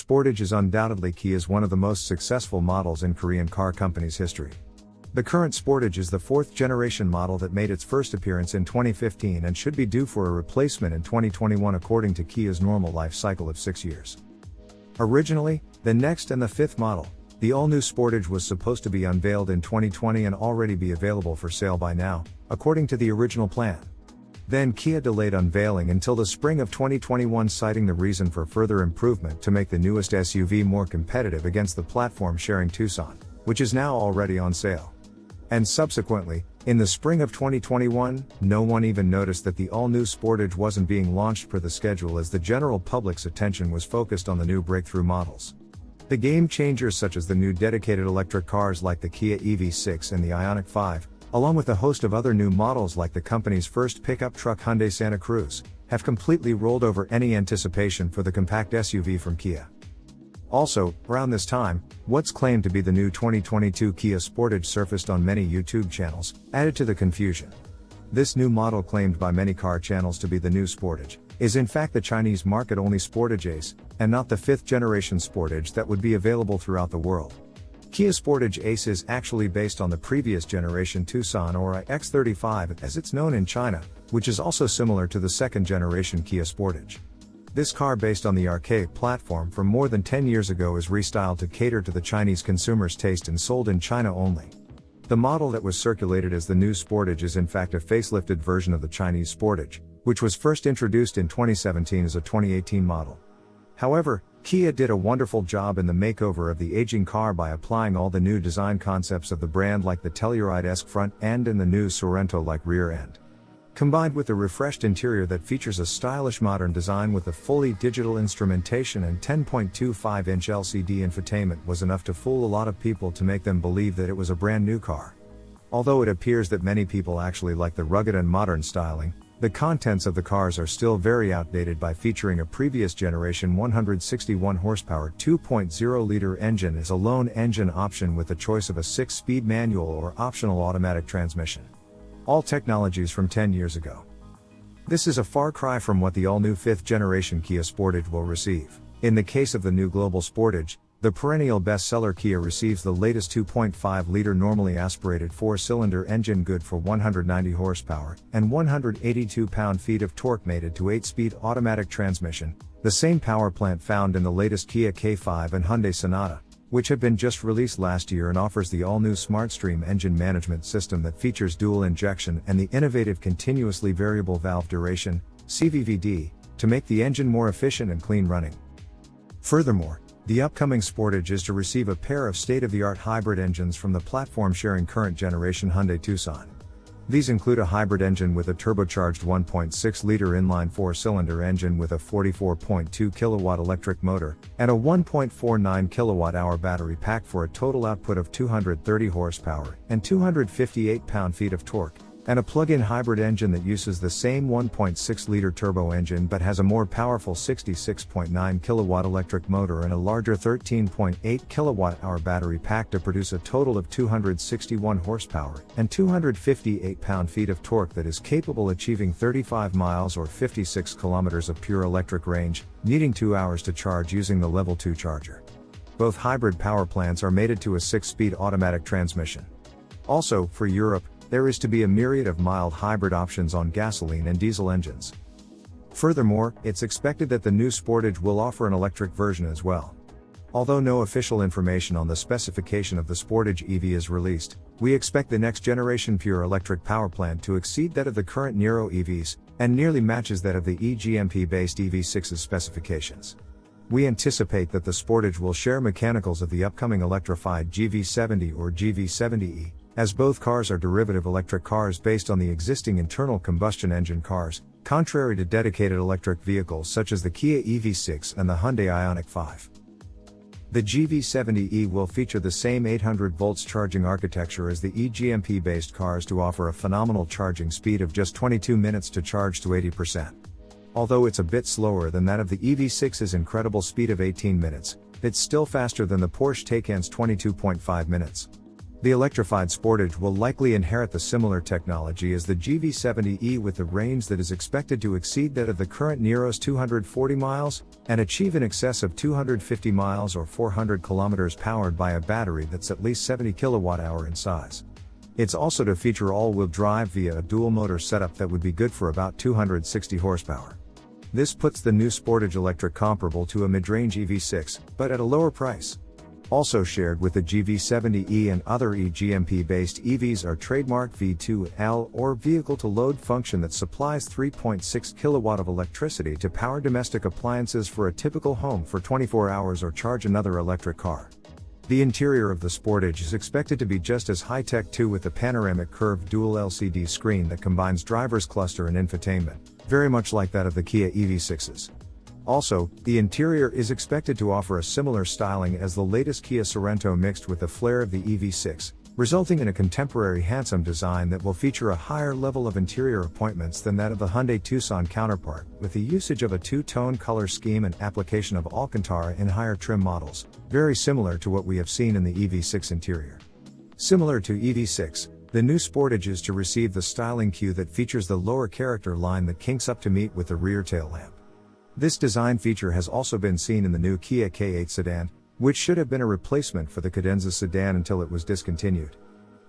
Sportage is undoubtedly Kia's one of the most successful models in Korean car company's history. The current Sportage is the fourth-generation model that made its first appearance in 2015 and should be due for a replacement in 2021 according to Kia's normal life cycle of 6 years. Originally, the next and the fifth model, the all-new Sportage was supposed to be unveiled in 2020 and already be available for sale by now, according to the original plan. Then Kia delayed unveiling until the spring of 2021, citing the reason for further improvement to make the newest SUV more competitive against the platform-sharing Tucson, which is now already on sale. And subsequently, in the spring of 2021, no one even noticed that the all-new Sportage wasn't being launched per the schedule, as the general public's attention was focused on the new breakthrough models. The game changers such as the new dedicated electric cars like the Kia EV6 and the Ioniq 5, along with a host of other new models like the company's first pickup truck Hyundai Santa Cruz, have completely rolled over any anticipation for the compact SUV from Kia. Also, around this time, what's claimed to be the new 2022 Kia Sportage surfaced on many YouTube channels, added to the confusion. This new model, claimed by many car channels to be the new Sportage, is in fact the Chinese market-only Sportage Ace, and not the fifth-generation Sportage that would be available throughout the world. Kia Sportage Ace is actually based on the previous generation Tucson, or iX35 as it's known in China, which is also similar to the second-generation Kia Sportage. This car, based on the archaic platform from more than 10 years ago, is restyled to cater to the Chinese consumer's taste and sold in China only. The model that was circulated as the new Sportage is in fact a facelifted version of the Chinese Sportage, which was first introduced in 2017 as a 2018 model. However, Kia did a wonderful job in the makeover of the aging car by applying all the new design concepts of the brand, like the Telluride-esque front end and the new Sorento-like rear end. Combined with the refreshed interior that features a stylish modern design with a fully digital instrumentation and 10.25-inch LCD infotainment, was enough to fool a lot of people to make them believe that it was a brand new car. Although it appears that many people actually like the rugged and modern styling, the contents of the cars are still very outdated by featuring a previous generation 161 horsepower 2.0-liter engine as a lone engine option, with the choice of a 6-speed manual or optional automatic transmission. All technologies from 10 years ago. This is a far cry from what the all-new 5th-generation Kia Sportage will receive. In the case of the new global Sportage, the perennial bestseller Kia receives the latest 2.5-liter normally aspirated 4-cylinder engine, good for 190 horsepower and 182 pound-feet of torque, mated to 8-speed automatic transmission, the same power plant found in the latest Kia K5 and Hyundai Sonata, which have been just released last year, and offers the all-new SmartStream engine management system that features dual injection and the innovative continuously variable valve duration, CVVD, to make the engine more efficient and clean running. Furthermore, the upcoming Sportage is to receive a pair of state-of-the-art hybrid engines from the platform-sharing current generation Hyundai Tucson. These include a hybrid engine with a turbocharged 1.6-liter inline 4-cylinder engine with a 44.2 kilowatt electric motor, and a 1.49 kilowatt-hour battery pack, for a total output of 230 horsepower and 258 pound-feet of torque, and a plug-in hybrid engine that uses the same 1.6-liter turbo engine but has a more powerful 66.9 kilowatt electric motor and a larger 13.8 kilowatt-hour battery pack to produce a total of 261 horsepower and 258 pound-feet of torque, that is capable achieving 35 miles or 56 kilometers of pure electric range, needing 2 hours to charge using the Level 2 charger. Both hybrid power plants are mated to a 6-speed automatic transmission. Also, for Europe, there is to be a myriad of mild hybrid options on gasoline and diesel engines. Furthermore, it's expected that the new Sportage will offer an electric version as well. Although no official information on the specification of the Sportage EV is released, we expect the next generation pure electric power plant to exceed that of the current Niro EVs, and nearly matches that of the eGMP-based EV6's specifications. We anticipate that the Sportage will share mechanicals of the upcoming electrified GV70 or GV70e, as both cars are derivative electric cars based on the existing internal combustion engine cars, contrary to dedicated electric vehicles such as the Kia EV6 and the Hyundai Ioniq 5. The GV70e will feature the same 800 volts charging architecture as the eGMP-based cars to offer a phenomenal charging speed of just 22 minutes to charge to 80%. Although it's a bit slower than that of the EV6's incredible speed of 18 minutes, it's still faster than the Porsche Taycan's 22.5 minutes. The electrified Sportage will likely inherit the similar technology as the GV70e with the range that is expected to exceed that of the current Nero's 240 miles, and achieve in excess of 250 miles or 400 kilometers powered by a battery that's at least 70 kWh in size. It's also to feature all-wheel drive via a dual-motor setup that would be good for about 260 horsepower. This puts the new Sportage electric comparable to a mid-range EV6, but at a lower price. Also shared with the GV70e and other eGMP-based EVs are trademark V2L or vehicle-to-load function that supplies 3.6 kilowatt of electricity to power domestic appliances for a typical home for 24 hours or charge another electric car. The interior of the Sportage is expected to be just as high-tech too, with a panoramic curved dual LCD screen that combines driver's cluster and infotainment, very much like that of the Kia EV6s. Also, the interior is expected to offer a similar styling as the latest Kia Sorento mixed with the flair of the EV6, resulting in a contemporary handsome design that will feature a higher level of interior appointments than that of the Hyundai Tucson counterpart, with the usage of a two-tone color scheme and application of Alcantara in higher trim models, very similar to what we have seen in the EV6 interior. Similar to EV6, the new Sportage is to receive the styling cue that features the lower character line that kinks up to meet with the rear tail lamp. This design feature has also been seen in the new Kia K8 sedan, which should have been a replacement for the Cadenza sedan until it was discontinued.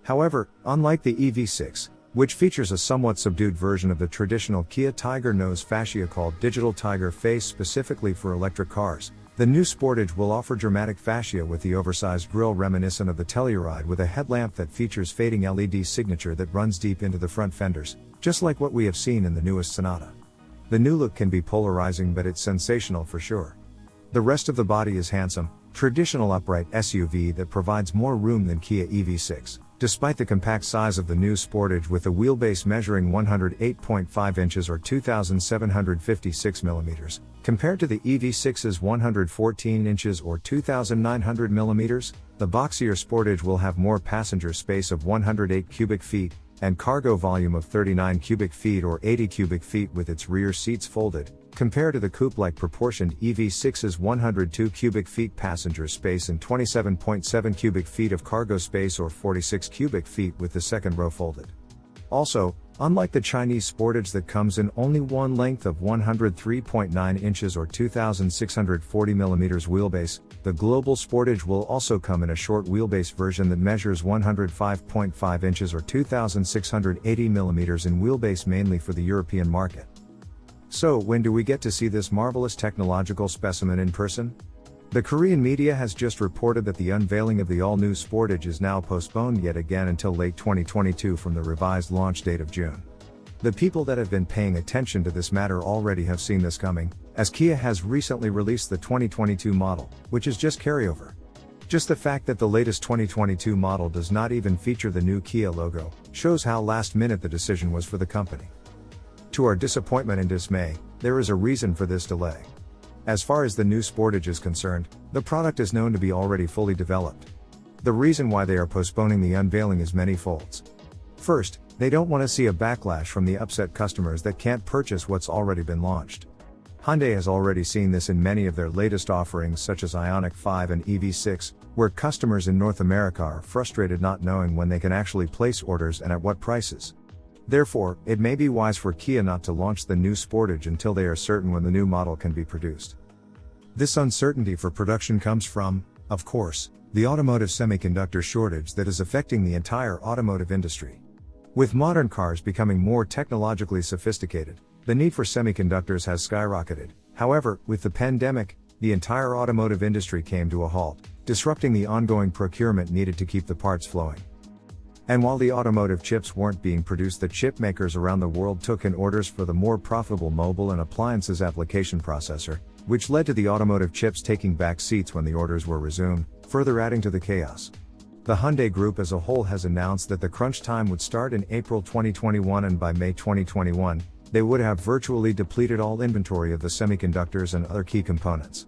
However, unlike the EV6, which features a somewhat subdued version of the traditional Kia Tiger nose fascia called Digital Tiger Face specifically for electric cars, the new Sportage will offer dramatic fascia with the oversized grille reminiscent of the Telluride, with a headlamp that features fading LED signature that runs deep into the front fenders, just like what we have seen in the newest Sonata. The new look can be polarizing, but it's sensational for sure. The rest of the body is handsome, traditional upright SUV that provides more room than Kia EV6, despite the compact size of the new Sportage, with the wheelbase measuring 108.5 inches or 2,756 millimeters, compared to the EV6's 114 inches or 2,900 millimeters. The boxier Sportage will have more passenger space of 108 cubic feet, and cargo volume of 39 cubic feet or 80 cubic feet with its rear seats folded, compared to the coupe-like proportioned EV6's 102 cubic feet passenger space and 27.7 cubic feet of cargo space or 46 cubic feet with the second row folded. Also, unlike the Chinese Sportage that comes in only one length of 103.9 inches or 2,640 millimeters wheelbase, the global Sportage will also come in a short wheelbase version that measures 105.5 inches or 2,680 millimeters in wheelbase, mainly for the European market. So, when do we get to see this marvelous technological specimen in person? The Korean media has just reported that the unveiling of the all-new Sportage is now postponed yet again until late 2022 from the revised launch date of June. The people that have been paying attention to this matter already have seen this coming, as Kia has recently released the 2022 model, which is just carryover. Just the fact that the latest 2022 model does not even feature the new Kia logo shows how last minute the decision was for the company. To our disappointment and dismay, there is a reason for this delay. As far as the new Sportage is concerned, the product is known to be already fully developed. The reason why they are postponing the unveiling is many folds. First, they don't want to see a backlash from the upset customers that can't purchase what's already been launched. Hyundai has already seen this in many of their latest offerings such as Ioniq 5 and EV6, where customers in North America are frustrated not knowing when they can actually place orders and at what prices. Therefore, it may be wise for Kia not to launch the new Sportage until they are certain when the new model can be produced. This uncertainty for production comes from, of course, the automotive semiconductor shortage that is affecting the entire automotive industry. With modern cars becoming more technologically sophisticated, the need for semiconductors has skyrocketed. However, with the pandemic, the entire automotive industry came to a halt, disrupting the ongoing procurement needed to keep the parts flowing. And while the automotive chips weren't being produced, the chip makers around the world took in orders for the more profitable mobile and appliances application processor, which led to the automotive chips taking back seats when the orders were resumed, further adding to the chaos. The Hyundai Group as a whole has announced that the crunch time would start in April 2021, and by May 2021, they would have virtually depleted all inventory of the semiconductors and other key components.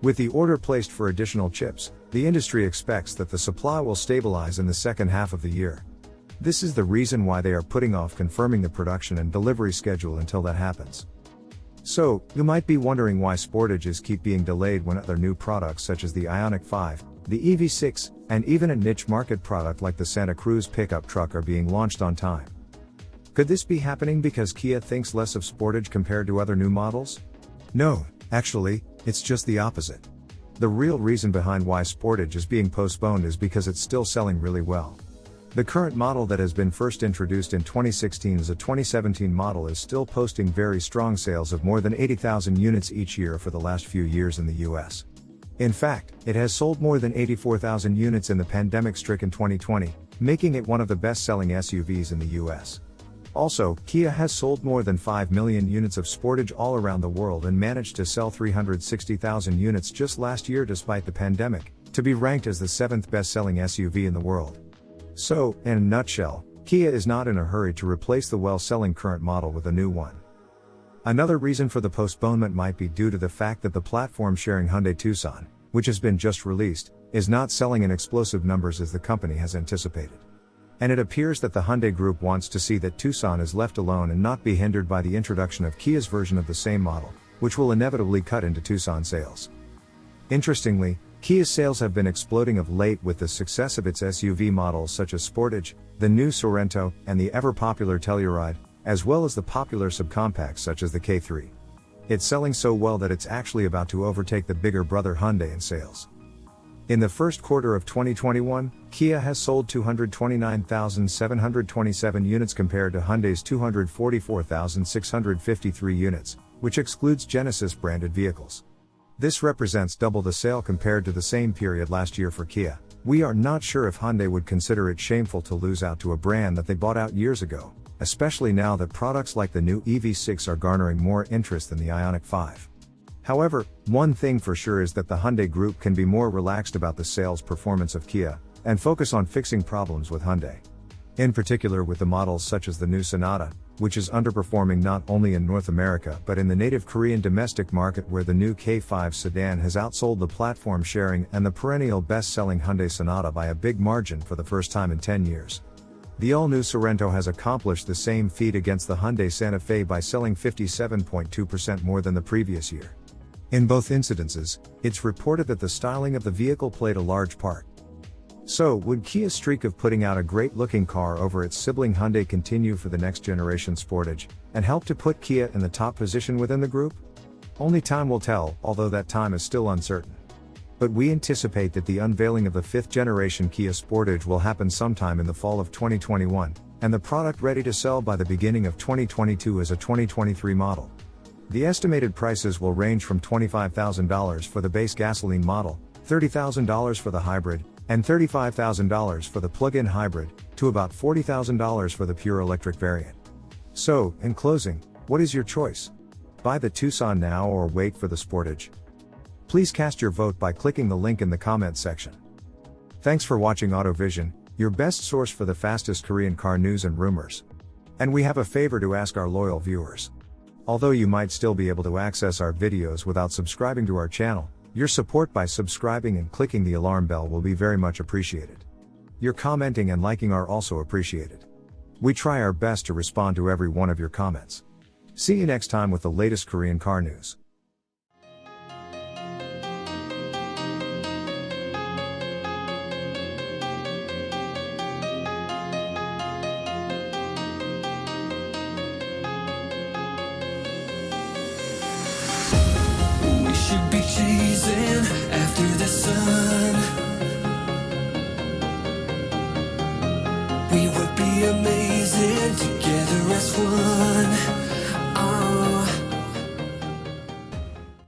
With the order placed for additional chips, the industry expects that the supply will stabilize in the second half of the year. This is the reason why they are putting off confirming the production and delivery schedule until that happens. So, you might be wondering why Sportages keep being delayed when other new products such as the Ioniq 5, The EV6, and even a niche market product like the Santa Cruz pickup truck are being launched on time. Could this be happening because Kia thinks less of Sportage compared to other new models? No, actually, it's just the opposite. The real reason behind why Sportage is being postponed is because it's still selling really well. The current model that has been first introduced in 2016 as a 2017 model is still posting very strong sales of more than 80,000 units each year for the last few years in the US. In fact, it has sold more than 84,000 units in the pandemic-stricken 2020, making it one of the best-selling SUVs in the US. Also, Kia has sold more than 5 million units of Sportage all around the world and managed to sell 360,000 units just last year despite the pandemic, to be ranked as the 7th best-selling SUV in the world. So, in a nutshell, Kia is not in a hurry to replace the well-selling current model with a new one. Another reason for the postponement might be due to the fact that the platform-sharing Hyundai Tucson, which has been just released, is not selling in explosive numbers as the company has anticipated. And it appears that the Hyundai Group wants to see that Tucson is left alone and not be hindered by the introduction of Kia's version of the same model, which will inevitably cut into Tucson sales. Interestingly, Kia's sales have been exploding of late with the success of its SUV models such as Sportage, the new Sorento, and the ever-popular Telluride, as well as the popular subcompacts such as the K3. It's selling so well that it's actually about to overtake the bigger brother Hyundai in sales. In the first quarter of 2021, Kia has sold 229,727 units compared to Hyundai's 244,653 units, which excludes Genesis-branded vehicles. This represents double the sale compared to the same period last year for Kia. We are not sure if Hyundai would consider it shameful to lose out to a brand that they bought out years ago, especially now that products like the new EV6 are garnering more interest than the Ioniq 5. However, one thing for sure is that the Hyundai Group can be more relaxed about the sales performance of Kia, and focus on fixing problems with Hyundai. In particular with the models such as the new Sonata, which is underperforming not only in North America but in the native Korean domestic market where the new K5 sedan has outsold the platform sharing and the perennial best-selling Hyundai Sonata by a big margin for the first time in 10 years. The all-new Sorento has accomplished the same feat against the Hyundai Santa Fe by selling 57.2% more than the previous year. In both incidences, it's reported that the styling of the vehicle played a large part. So, would Kia's streak of putting out a great-looking car over its sibling Hyundai continue for the next generation Sportage, and help to put Kia in the top position within the group? Only time will tell, although that time is still uncertain. But we anticipate that the unveiling of the 5th generation Kia Sportage will happen sometime in the fall of 2021, and the product ready to sell by the beginning of 2022 as a 2023 model. The estimated prices will range from $25,000 for the base gasoline model, $30,000 for the hybrid, and $35,000 for the plug-in hybrid, to about $40,000 for the pure electric variant. So, in closing, what is your choice? Buy the Tucson now or wait for the Sportage? Please cast your vote by clicking the link in the comments section. Thanks for watching AutoVision, your best source for the fastest Korean car news and rumors. And we have a favor to ask our loyal viewers. Although you might still be able to access our videos without subscribing to our channel, your support by subscribing and clicking the alarm bell will be very much appreciated. Your commenting and liking are also appreciated. We try our best to respond to every one of your comments. See you next time with the latest Korean car news. Should be chasing after the sun. We would be amazing together as one.